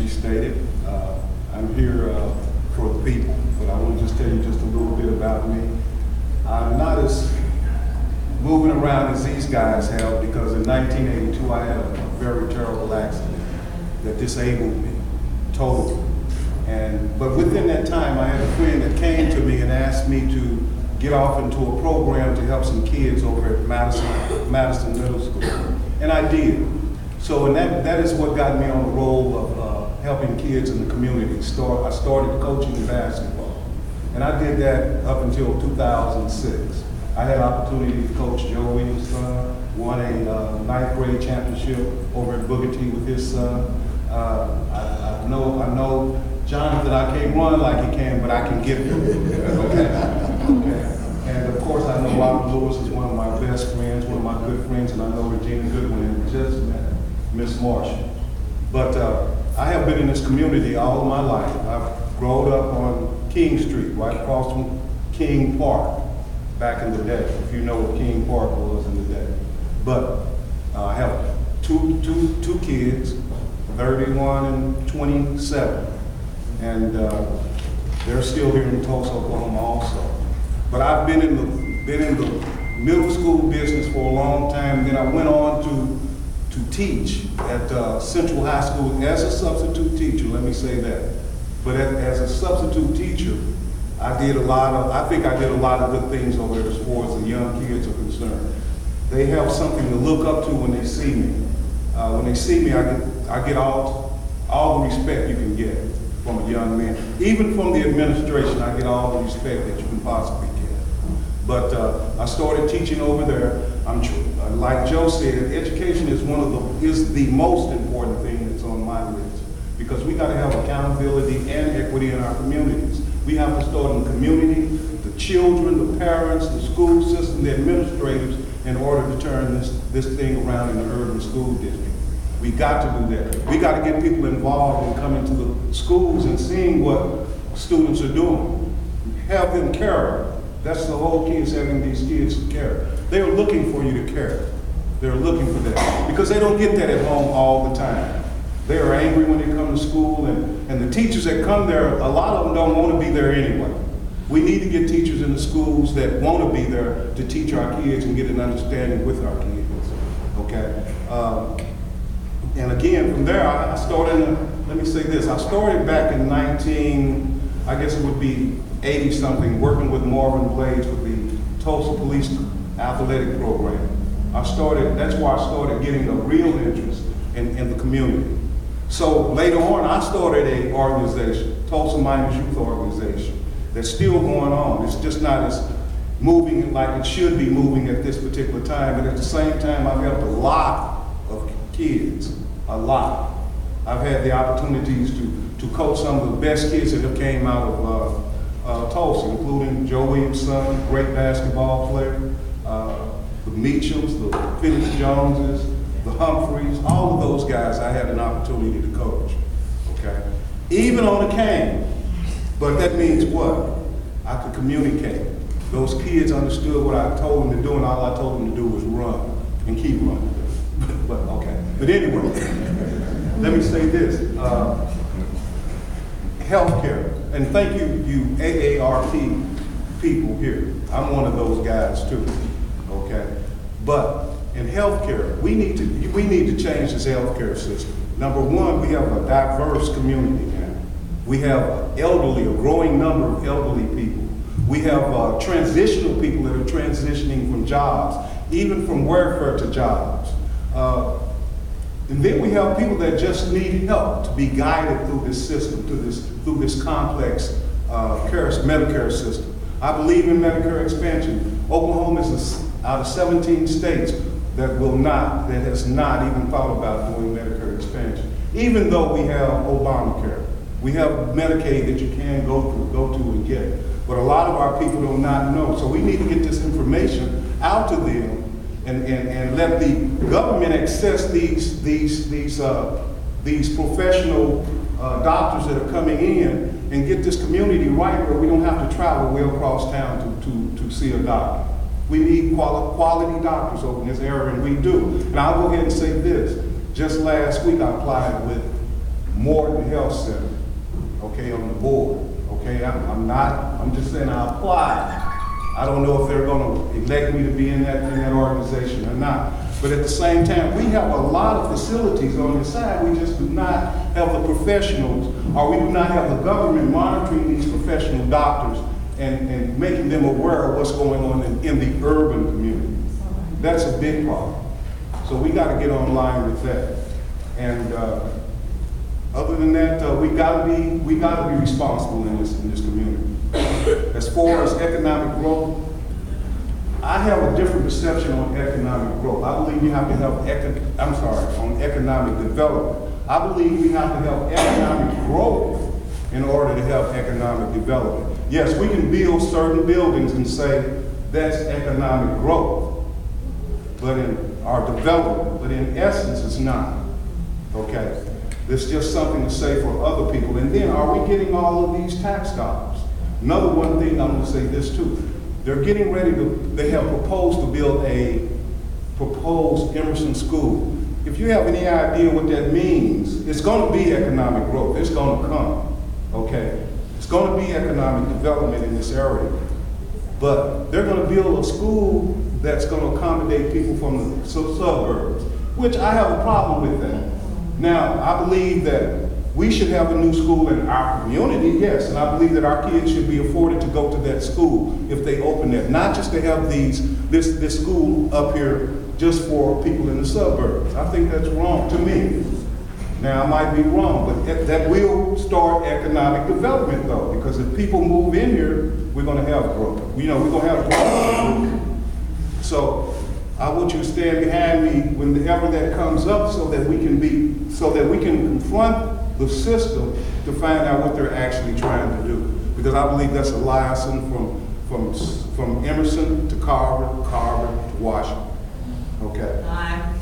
she stated. I'm here for the people, but I want to just tell you just a little bit about me. I'm not as moving around as these guys have, because in 1982 I had a very terrible accident that disabled me totally. But within that time, I had a friend that came to me and asked me to get off into a program to help some kids over at Madison Middle School, and I did. So, and that is what got me on the role of helping kids in the community. I started coaching basketball, and I did that up until 2006. I had an opportunity to coach Joe Williams' son, won a 9th grade championship over at Booker T with his son. I know Jonathan, I can't run like he can, but I can get him. Okay. And of course, I know Robert Lewis is one of my best friends, one of my good friends, and I know Regina Goodwin, and just met Miss Marshall. But I have been in this community all of my life. I've grown up on King Street, right across from King Park, back in the day, if you know what King Park was in the day. But I have two kids, 31 and 27. And they're still here in Tulsa, Oklahoma also. But I've been in the middle school business for a long time. Then I went on to teach at Central High School as a substitute teacher, let me say that. But as a substitute teacher, I think I did a lot of good things over there as far as the young kids are concerned. They have something to look up to when they see me. When they see me, I get all the respect you can get from a young man. Even from the administration, I get all the respect that you can possibly get. But I started teaching over there. Like Joe said, education is the most important thing that's on my list, because we got to have accountability and equity in our communities. We have to start in the community, the children, the parents, the school system, the administrators, in order to turn this thing around in the urban school district. We got to do that. We got to get people involved and come into the schools and seeing what students are doing. Have them care. That's the whole key, is having these kids to care. They're looking for you to care. They're looking for that, because they don't get that at home all the time. They are angry when they come to school, and the teachers that come there, a lot of them don't want to be there anyway. We need to get teachers in the schools that want to be there to teach our kids and get an understanding with our kids, okay? And again, from there, I started, let me say this, I started back in I guess it would be 80-something, working with Marvin Blades with the Tulsa Police Athletic Program. That's where I started getting a real interest in the community. So later on, I started an organization, Tulsa Minors Youth Organization, that's still going on. It's just not as moving like it should be moving at this particular time, but at the same time, I've helped a lot of kids, a lot. I've had the opportunities to coach some of the best kids that have came out of Tulsa, including Joe Williams' son, great basketball player, the Meachams, the Felix Joneses, the Humphreys, all of those guys I had an opportunity to coach, okay? Even on the cane, but that means what? I could communicate. Those kids understood what I told them to do, and all I told them to do was run and keep running. But okay, but anyway, let me say this, healthcare, and thank you AARP people here. I'm one of those guys too, okay? But in healthcare, we need to change this healthcare system. Number one, we have a diverse community now. We have a growing number of elderly people. We have transitional people that are transitioning from jobs, even from welfare to jobs. And then we have people that just need help to be guided through this system, through this complex Medicare system. I believe in Medicare expansion. Oklahoma is out of 17 states that has not even thought about doing Medicare expansion. Even though we have Obamacare, we have Medicaid that you can go to and get. But a lot of our people do not know. So we need to get this information out to them and let the government access these professional doctors that are coming in, and get this community right where we don't have to travel way across town to see a doctor. We need quality doctors over in this area, and we do. And I'll go ahead and say this. Just last week I applied with Morton Health Center, okay, on the board. Okay, I'm just saying I applied. I don't know if they're gonna elect me to be in that organization or not. But at the same time, we have a lot of facilities on this side. We just do not have the professionals, or we do not have the government monitoring these professional doctors and making them aware of what's going on in the urban community. That's a big problem. So we gotta get online with that. And other than that, we gotta be responsible in this community. As far as economic growth, I have a different perception on economic growth. I believe you have to have on economic development. I believe we have to have economic growth in order to have economic development. Yes, we can build certain buildings and say that's economic growth, but in our development, but in essence it's not, okay? It's just something to say for other people. And then, are we getting all of these tax dollars? Another one thing I'm gonna say this too. They're getting ready they have proposed to build a proposed Emerson school. If you have any idea what that means, it's gonna be economic growth. It's gonna come, okay? It's gonna be economic development in this area. But they're gonna build a school that's gonna accommodate people from the suburbs, which I have a problem with that. Now, I believe that we should have a new school in our community, yes, and I believe that our kids should be afforded to go to that school if they open it, not just to have this school up here just for people in the suburbs. I think that's wrong to me. Now, I might be wrong, but that will start economic development though, because if people move in here, we're gonna have growth. You know, we're gonna have growth. So, I want you to stand behind me whenever that comes up so that we can confront the system to find out what they're actually trying to do. Because I believe that's a liaison from Emerson to Carver to Washington. Okay. Aye.